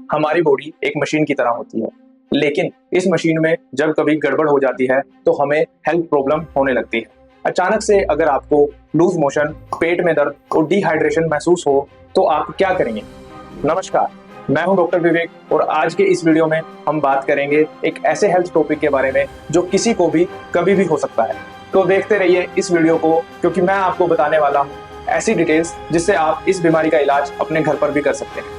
हमारी बॉडी एक मशीन की तरह होती है, लेकिन इस मशीन में जब कभी गड़बड़ हो जाती है तो हमें हेल्थ प्रॉब्लम होने लगती है। अचानक से अगर आपको लूज मोशन, पेट में दर्द और डिहाइड्रेशन महसूस हो तो आप क्या करेंगे? नमस्कार, मैं हूं डॉक्टर विवेक और आज के इस वीडियो में हम बात करेंगे एक ऐसे हेल्थ टॉपिक के बारे में जो किसी को भी कभी भी हो सकता है। तो देखते रहिए इस वीडियो को, क्योंकि मैं आपको बताने वाला हूं ऐसी डिटेल्स जिससे आप इस बीमारी का इलाज अपने घर पर भी कर सकते हैं।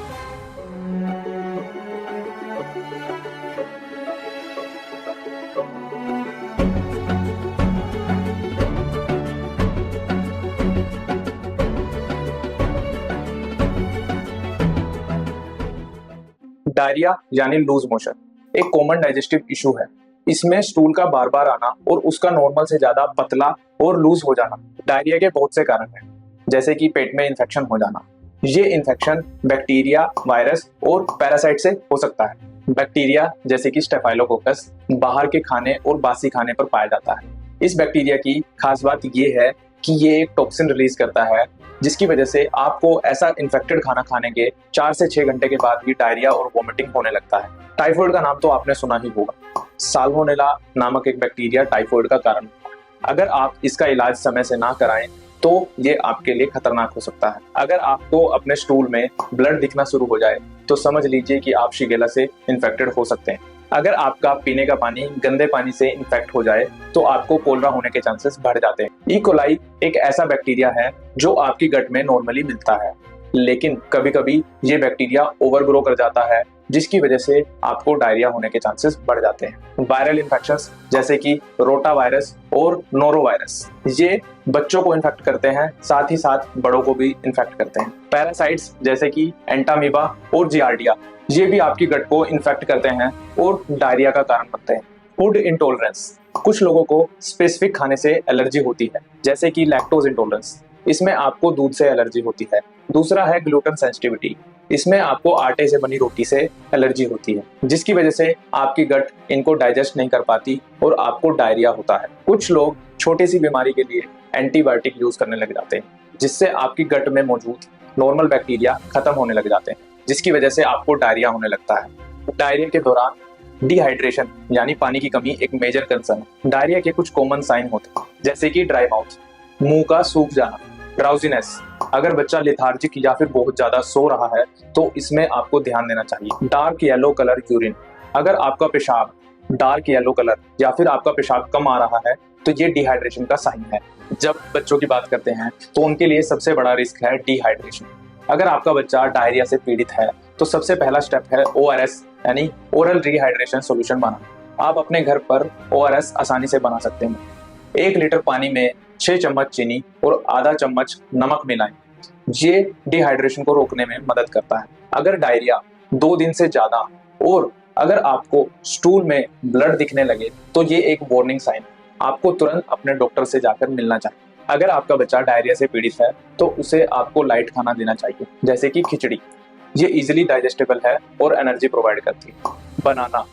डायरिया यानी लूज मोशन एक कॉमन डाइजेस्टिव इशू है। इसमें स्टूल का बार बार आना और उसका नॉर्मल से ज्यादा पतला और लूज हो जाना। डायरिया के बहुत से कारण हैं, जैसे कि पेट में इन्फेक्शन हो जाना। ये इन्फेक्शन बैक्टीरिया, वायरस और पैरासाइट से हो सकता है। बैक्टीरिया जैसे कि स्टेफाइलोकोकस बाहर के खाने और बासी खाने पर पाया जाता है। इस बैक्टीरिया की खास बात ये है कि ये एक टॉक्सिन रिलीज करता है, जिसकी वजह से आपको ऐसा इन्फेक्टेड खाना खाने के 4 से 6 घंटे के बाद ही डायरिया और वोमिटिंग होने लगता है। टाइफाइड का नाम तो आपने सुना ही होगा। साल्मोनेला नामक एक बैक्टीरिया टाइफाइड का कारण होता है। अगर आप इसका इलाज समय से ना कराएं तो ये आपके लिए खतरनाक हो सकता है। अगर आपको अपने स्टूल में ब्लड दिखना शुरू हो जाए तो समझ लीजिए कि आप शिगेला से इन्फेक्टेड हो सकते हैं। अगर आपका पीने का पानी गंदे पानी से इन्फेक्ट हो जाए तो आपको कोलरा होने के चांसेस बढ़ जाते हैं। ई कोलाई एक ऐसा बैक्टीरिया है जो आपकी गट में नॉर्मली मिलता है, लेकिन कभी कभी ये बैक्टीरिया ओवरग्रो कर जाता है, जिसकी वजह से आपको डायरिया होने के चांसेस बढ़ जाते हैं। वायरल इन्फेक्शंस जैसे कि रोटा वायरस और नोरो वायरस ये बच्चों को इन्फेक्ट करते हैं, साथ ही साथ बड़ों को भी इन्फेक्ट करते हैं। पैरासाइट्स जैसे कि एंटामीबा और जियार्डिया ये भी आपकी गट को इन्फेक्ट करते हैं और डायरिया का कारण बनते हैं। फूड इंटॉलरेंस, कुछ लोगों को स्पेसिफिक खाने से एलर्जी होती है, जैसे कि लैक्टोज इंटॉलरेंस, इसमें आपको दूध से एलर्जी होती है। दूसरा है ग्लूटेन सेंसिटिविटी, इसमें आपको आटे से बनी रोटी से एलर्जी होती है, जिसकी वजह से आपकी गट इनको डाइजेस्ट नहीं कर पाती और आपको डायरिया होता है। कुछ लोग छोटी सी बीमारी के लिए एंटीबायोटिक यूज करने लग जाते हैं, जिससे आपकी गट में मौजूद नॉर्मल बैक्टीरिया खत्म होने लग जाते हैं, जिसकी वजह से आपको डायरिया होने लगता है। डायरिया के दौरान डिहाइड्रेशन यानी पानी की कमी एक मेजर कंसर्न है। डायरिया के कुछ कॉमन साइन होते हैं, जैसे कि ड्राई माउथ, मुंह का सूख जाना, ड्राउजीनेस, अगर बच्चा लेथार्जिक या फिर बहुत ज्यादा सो रहा है तो इसमें आपको ध्यान देना चाहिए। डार्क येलो कलर यूरिन, अगर आपका पेशाब डार्क येलो कलर या फिर आपका पेशाब कम आ रहा है तो ये डिहाइड्रेशन का साइन है। जब बच्चों की बात करते हैं तो उनके लिए सबसे बड़ा रिस्क है डिहाइड्रेशन। अगर आपका बच्चा डायरिया से पीड़ित है तो सबसे पहला स्टेप है ORS यानी ओरल रिहाइड्रेशन सॉल्यूशन बनाना। आप अपने घर पर ORS आसानी से बना सकते हैं। 1 लीटर पानी में 6 चम्मच चीनी और आधा चम्मच नमक मिलाएं। ये डिहाइड्रेशन को रोकने में मदद करता है। अगर डायरिया 2 दिन से ज्यादा और अगर आपको स्टूल में ब्लड दिखने लगे तो ये एक वार्निंग साइन है। आपको तुरंत अपने डॉक्टर से जाकर मिलना चाहिए। अगर आपका बच्चा डायरिया से पीड़ित है तो उसे आपको लाइट खाना देना चाहिए, जैसे कि खिचड़ी। ये इजीली डाइजेस्टेबल है और एनर्जी प्रोवाइड करती है। बनाना,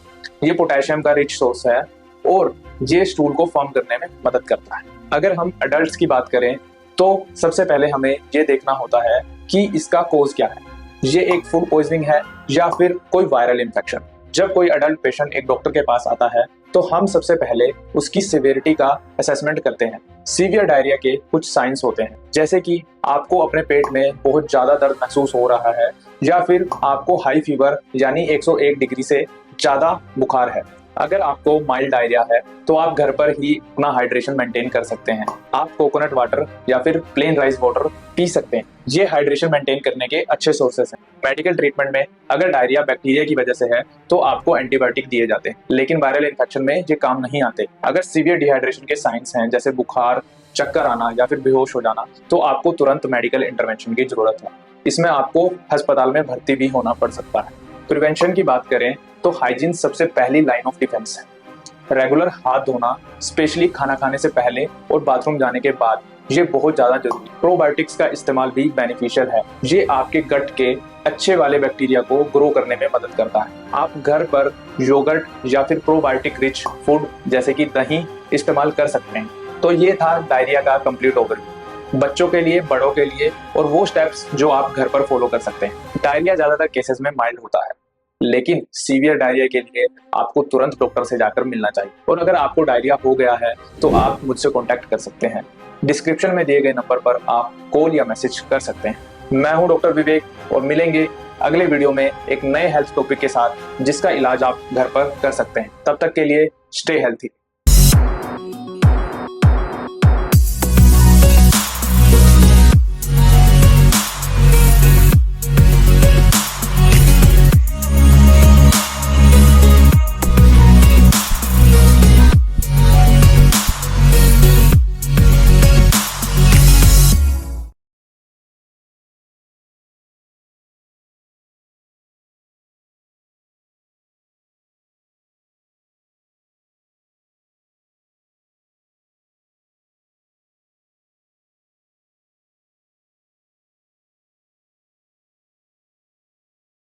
ये पोटेशियम का रिच सोर्स है और ये स्टूल को फॉर्म करने में मदद करता है। अगर हम अडल्ट्स की बात करें तो सबसे पहले हमें ये देखना होता है कि इसका कोज क्या है। ये एक फूड पॉइजनिंग है या फिर कोई वायरल इन्फेक्शन। जब कोई अडल्ट पेशेंट एक डॉक्टर के पास आता है तो हम सबसे पहले उसकी सिवियरिटी का असेसमेंट करते हैं। सीवियर डायरिया के कुछ साइंस होते हैं, जैसे कि आपको अपने पेट में बहुत ज्यादा दर्द महसूस हो रहा है या फिर आपको हाई फीवर यानी 101 डिग्री से ज्यादा बुखार है। अगर आपको माइल्ड डायरिया है तो आप घर पर ही अपना हाइड्रेशन मेंटेन कर सकते हैं। आप कोकोनट वाटर या फिर प्लेन राइस वाटर पी सकते हैं। ये हाइड्रेशन मेंटेन करने के अच्छे सोर्सेस हैं। मेडिकल ट्रीटमेंट में अगर डायरिया बैक्टीरिया की वजह से है तो आपको एंटीबायोटिक दिए जाते हैं, लेकिन वायरल इन्फेक्शन में ये काम नहीं आते। अगर सीवियर डिहाइड्रेशन के साइंस हैं, जैसे बुखार, चक्कर आना या फिर बेहोश हो जाना, तो आपको तुरंत मेडिकल इंटरवेंशन की जरूरत है। इसमें आपको अस्पताल में भर्ती भी होना पड़ सकता है। प्रिवेंशन की बात करें तो हाइजीन सबसे पहली लाइन ऑफ डिफेंस है। रेगुलर हाथ धोना, स्पेशली खाना खाने से पहले और बाथरूम जाने के बाद, ये बहुत ज्यादा जरूरी है। प्रोबायोटिक्स का इस्तेमाल भी बेनिफिशियल है। ये आपके गट के अच्छे वाले बैक्टीरिया को ग्रो करने में मदद करता है। आप घर पर योगर्ट या फिर प्रोबायोटिक रिच फूड जैसे कि दही इस्तेमाल कर सकते हैं। तो ये था डायरिया का कंप्लीट ओवरव्यू, बच्चों के लिए, बड़ों के लिए, और वो स्टेप्स जो आप घर पर फॉलो कर सकते हैं। डायरिया ज्यादातर केसेस में माइल्ड होता है लेकिन सीवियर डायरिया के लिए आपको तुरंत डॉक्टर से जाकर मिलना चाहिए। और अगर आपको डायरिया हो गया है तो आप मुझसे कॉन्टैक्ट कर सकते हैं। डिस्क्रिप्शन में दिए गए नंबर पर आप कॉल या मैसेज कर सकते हैं। मैं हूं डॉक्टर विवेक और मिलेंगे अगले वीडियो में एक नए हेल्थ टॉपिक के साथ जिसका इलाज आप घर पर कर सकते हैं। तब तक के लिए स्टे हेल्थी।